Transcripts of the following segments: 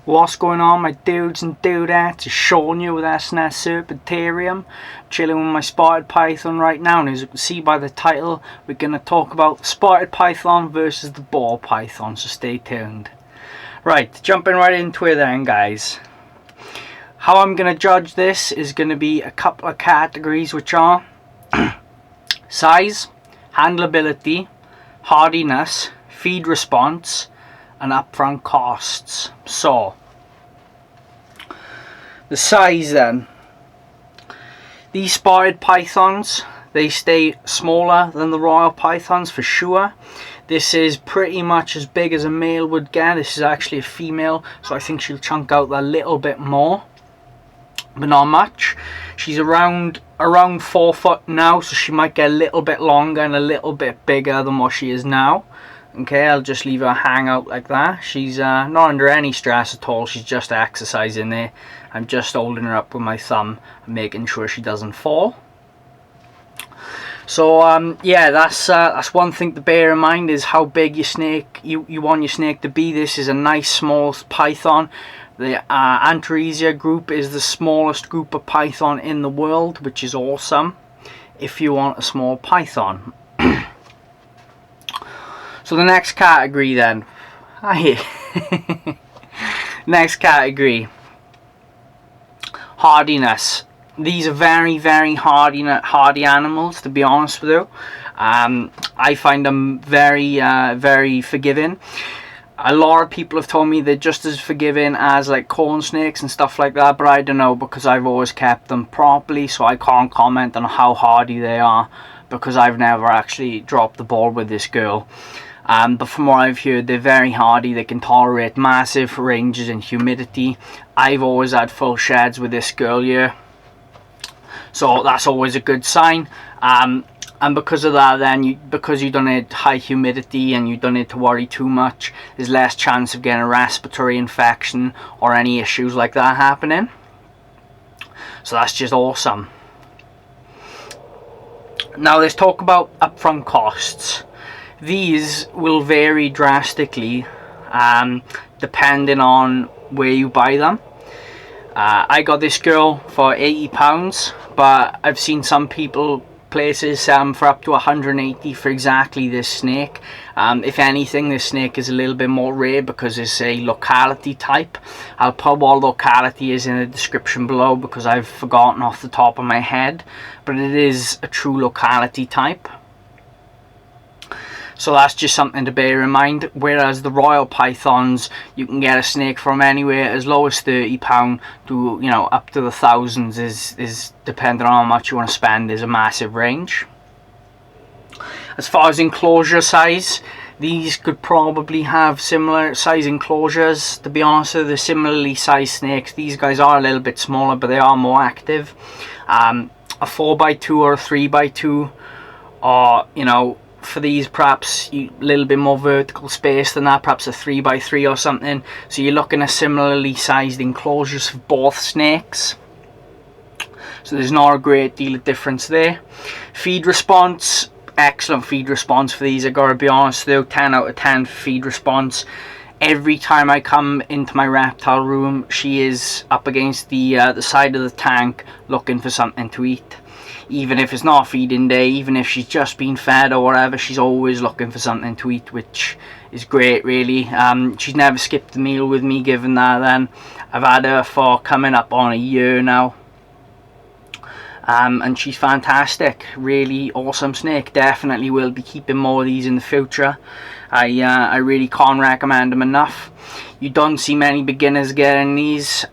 What's going on, my dudes and dudettes? It's Sean here with S&S Serpentarium. Chilling with my spotted python right now, and as you can see by the title, we're going to talk about the spotted python versus the ball python, so stay tuned. Right, jumping right into it then, guys. How I'm going to judge this is going to be a couple of categories, which are size, handleability, hardiness, feed response, and upfront costs. So the size then, these spotted pythons, they stay smaller than the royal pythons for sure. This is pretty much as big as a male would get. This is actually a female, so I think she'll chunk out a little bit more, but not much. She's around 4 foot now, so she might get a little bit longer and a little bit bigger than what she is now. Okay, I'll just leave her hang out like that. She's not under any stress at all. She's just exercising there. I'm just holding her up with my thumb and making sure she doesn't fall. So yeah, that's one thing to bear in mind, is how big your snake you want your snake to be. This is a nice small python. The Antaresia group is the smallest group of python in the world, which is awesome if you want a small python. So the next category then, next category, hardiness. These are very, very hardy animals, to be honest with you. I find them very, very forgiving. A lot of people have told me they're just as forgiving as like corn snakes and stuff like that, but I don't know, because I've always kept them properly, so I can't comment on how hardy they are, because I've never actually dropped the ball with this girl. But from what I've heard, they're very hardy. They can tolerate massive ranges in humidity. I've always had full sheds with this girl here, so that's always a good sign. And because of that, then because you don't need high humidity and you don't need to worry too much, there's less chance of getting a respiratory infection or any issues like that happening. So that's just awesome. Now let's talk about upfront costs. These will vary drastically depending on where you buy them. I got this girl for £80, but I've seen some places for up to 180 for exactly this snake. If anything, this snake is a little bit more rare because it's a locality type. I'll put what locality is in the description below, because I've forgotten off the top of my head, but it is a true locality type. So that's just something to bear in mind. Whereas the royal pythons, you can get a snake from anywhere as low as £30 to, you know, up to the thousands. Is depending on how much you want to spend. There's a massive range. As far as enclosure size, these could probably have similar size enclosures. To be honest with you, they're similarly sized snakes. These guys are a little bit smaller, but they are more active. A 4x2 or a 3x2, or, you know, for these perhaps a little bit more vertical space than that, perhaps a 3x3 or something. So you're looking at similarly sized enclosures for both snakes, so there's not a great deal of difference there. Feed response, excellent feed response for these, I gotta be honest with you. 10 out of 10 feed response. Every time I come into my reptile room, she is up against the side of the tank looking for something to eat. Even if it's not feeding day, even if she's just been fed or whatever, she's always looking for something to eat, which is great, really. She's never skipped a meal with me, given that then I've had her for coming up on a year now. And she's fantastic, really awesome snake. Definitely will be keeping more of these in the future. I really can't recommend them enough. You don't see many beginners getting these.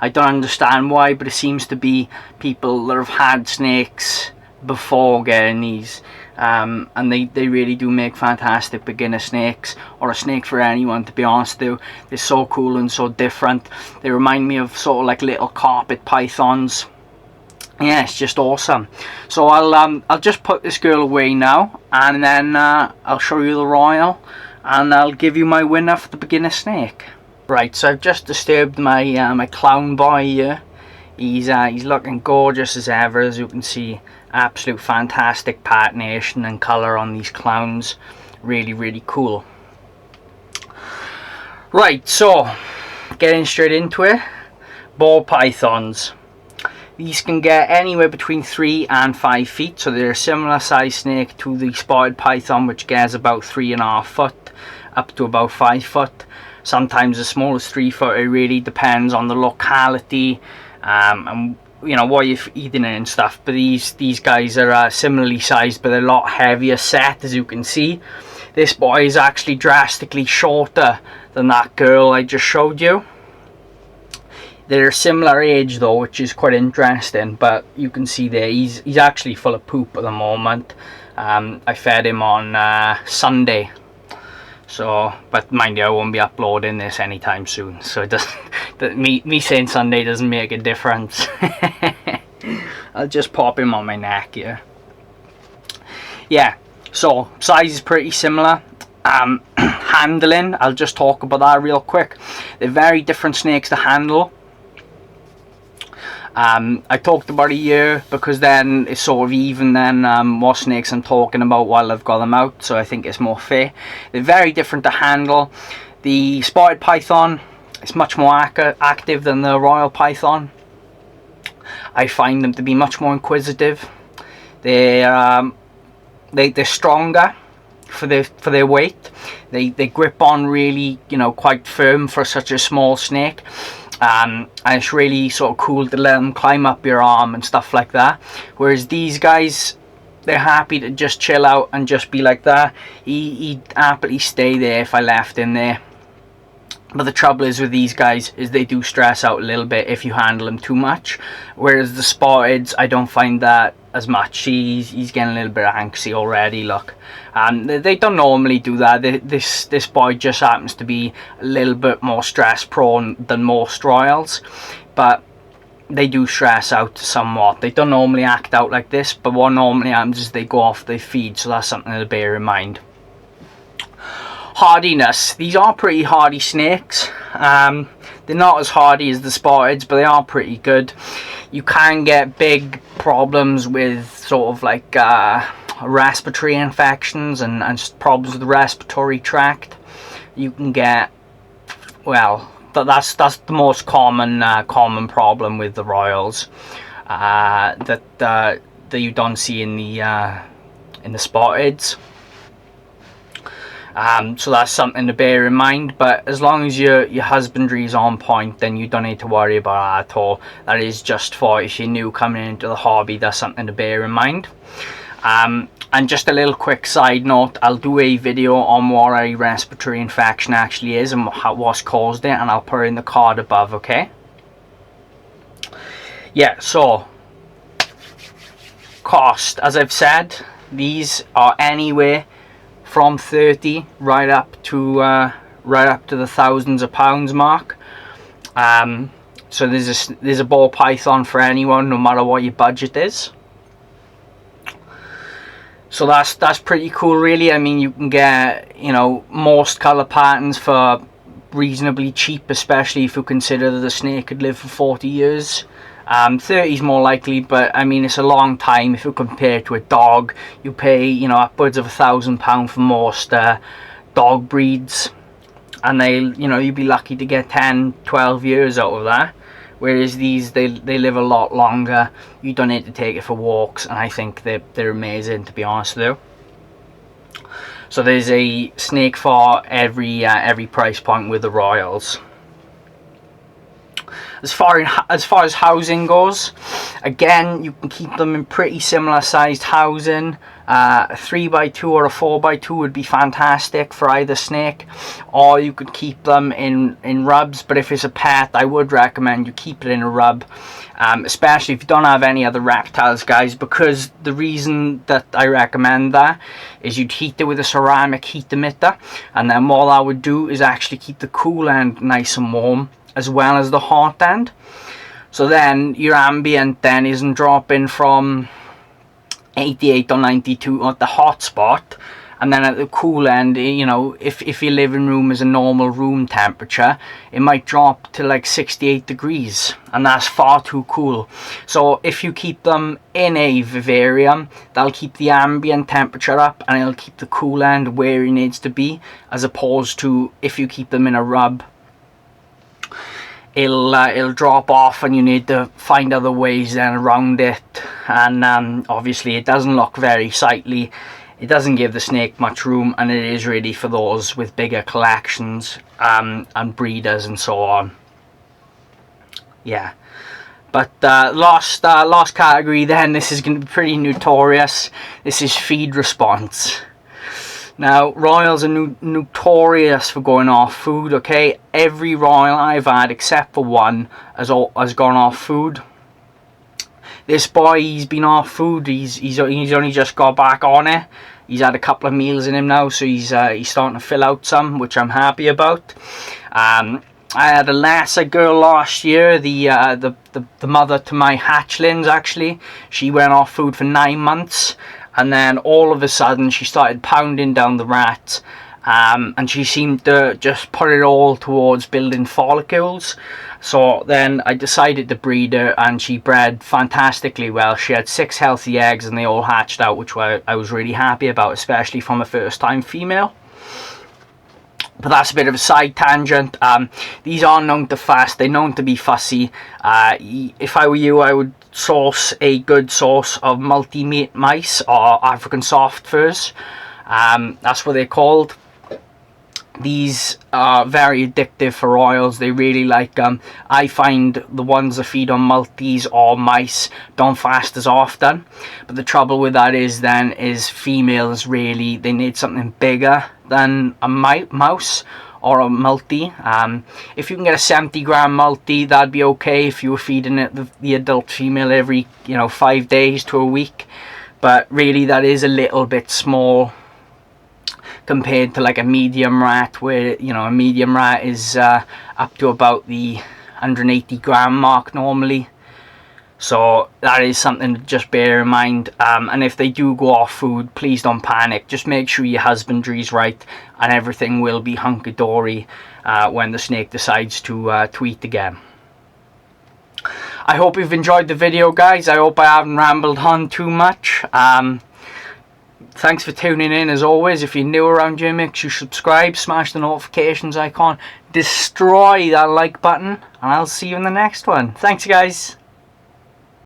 I don't understand why, but it seems to be people that have had snakes before getting these. And they really do make fantastic beginner snakes, or a snake for anyone, to be honest with you. They're so cool and so different. They remind me of sort of like little carpet pythons. Yeah, it's just awesome. So I'll just put this girl away now, and then I'll show you the royal, and I'll give you my winner for the beginner snake. Right, so I've just disturbed my my clown boy here. He's looking gorgeous as ever, as you can see. Absolute fantastic patination and colour on these clowns. Really, really cool. Right, so getting straight into it, ball pythons. These can get anywhere between 3 and 5 feet, so they're a similar size snake to the spotted python, which gets about 3.5 foot up to about 5 foot. Sometimes as small as 3 foot. It really depends on the locality and you know what you're eating and stuff. But these guys are similarly sized, but they're a lot heavier set, as you can see. This boy is actually drastically shorter than that girl I just showed you. They're a similar age though, which is quite interesting, but you can see there he's actually full of poop at the moment. I fed him on Sunday, so, but mind you, I won't be uploading this anytime soon, so it doesn't me saying Sunday doesn't make a difference. I'll just pop him on my neck here. Yeah, so size is pretty similar. Handling, I'll just talk about that real quick. They're very different snakes to handle. I talked about a year because then it's sort of even then what snakes I'm talking about while I've got them out, so I think it's more fair. They're very different to handle. The spotted python is much more active than the royal python. I find them to be much more inquisitive. They're stronger for their weight. They grip on really, you know, quite firm for such a small snake. And it's really sort of cool to let them climb up your arm and stuff like that. Whereas these guys, they're happy to just chill out and just be like that. He'd happily stay there if I left him there. But the trouble is with these guys is they do stress out a little bit if you handle them too much. Whereas the spotteds, I don't find that as much. He's getting a little bit anxious already, look. They don't normally do that. This boy just happens to be a little bit more stress prone than most royals. But they do stress out somewhat. They don't normally act out like this, but what normally happens is they go off their feed, so that's something to bear in mind. Hardiness. These are pretty hardy snakes. They're not as hardy as the spotteds, but they are pretty good. You can get big problems with sort of like respiratory infections and problems with the respiratory tract. You can get, well, that's the most common problem with the royals that you don't see in the spotteds. So that's something to bear in mind, but as long as your husbandry is on point, then you don't need to worry about that at all. That is just for if you're new coming into the hobby, that's something to bear in mind. And just a little quick side note, I'll do a video on what a respiratory infection actually is and what's caused it, and I'll put it in the card above, okay? Yeah, so cost, as I've said, these are anywhere from 30 right up to the thousands of pounds mark. So there's a ball python for anyone, no matter what your budget is. So that's pretty cool, really. I mean, you can get, you know, most color patterns for reasonably cheap, especially if you consider that the snake could live for 40 years. 30 is more likely, but I mean, it's a long time. If you compare it to a dog, you pay, you know, upwards of £1,000 for most dog breeds, and you'd be lucky to get 10-12 years out of that. Whereas these, they live a lot longer. You don't need to take it for walks, and I think they're amazing, to be honest with you. So there's a snake for every price point with the royals. As far as housing goes, again, you can keep them in pretty similar sized housing. A 3x2 or a 4x2 would be fantastic for either snake, or you could keep them in rubs. But if it's a pet, I would recommend you keep it in a rub, especially if you don't have any other reptiles, guys, because the reason that I recommend that is you'd heat it with a ceramic heat emitter, and then what that would do is actually keep the cool end nice and warm as well as the hot end. So then your ambient then isn't dropping from 88 or 92 at the hot spot, and then at the cool end, you know, if your living room is a normal room temperature, it might drop to like 68 degrees, and that's far too cool. So if you keep them in a vivarium, that'll keep the ambient temperature up and it'll keep the cool end where it needs to be, as opposed to if you keep them in a rub. it'll drop off, and you need to find other ways then around it. And obviously it doesn't look very sightly, it doesn't give the snake much room, and it is really for those with bigger collections and breeders and so on. Yeah. But last category then, this is going to be pretty notorious. This is feed response. Now, royals are notorious for going off food, okay? Every royal I've had, except for one, has gone off food. This boy, he's been off food. He's only just got back on it. He's had a couple of meals in him now, so he's starting to fill out some, which I'm happy about. I had a lesser girl last year, the mother to my hatchlings, actually. She went off food for 9 months. And then all of a sudden she started pounding down the rat, and she seemed to just put it all towards building follicles. So then I decided to breed her, and she bred fantastically well. She had 6 healthy eggs and they all hatched out, which I was really happy about, especially from a first time female. But that's a bit of a side tangent. These are known to fast, they're known to be fussy. If I were you, I would source a good source of multi-mate mice, or African soft furs. That's what they're called. These are very addictive for royals. They really like them. I find the ones that feed on multis or mice don't fast as often. But the trouble with that is females really, they need something bigger than a mouse or a multi. If you can get a 70-gram multi, that'd be okay if you were feeding it the adult female every 5 days to a week. But really, that is a little bit small compared to like a medium rat, where a medium rat is up to about the 180-gram mark normally. So that is something to just bear in mind. And if they do go off food, please don't panic. Just make sure your husbandry is right, and everything will be hunky-dory when the snake decides to eat again. I hope you've enjoyed the video, guys. I hope I haven't rambled on too much. Thanks for tuning in as always. If you're new around here, make sure you subscribe, smash the notifications icon, destroy that like button, and I'll see you in the next one. Thanks, guys.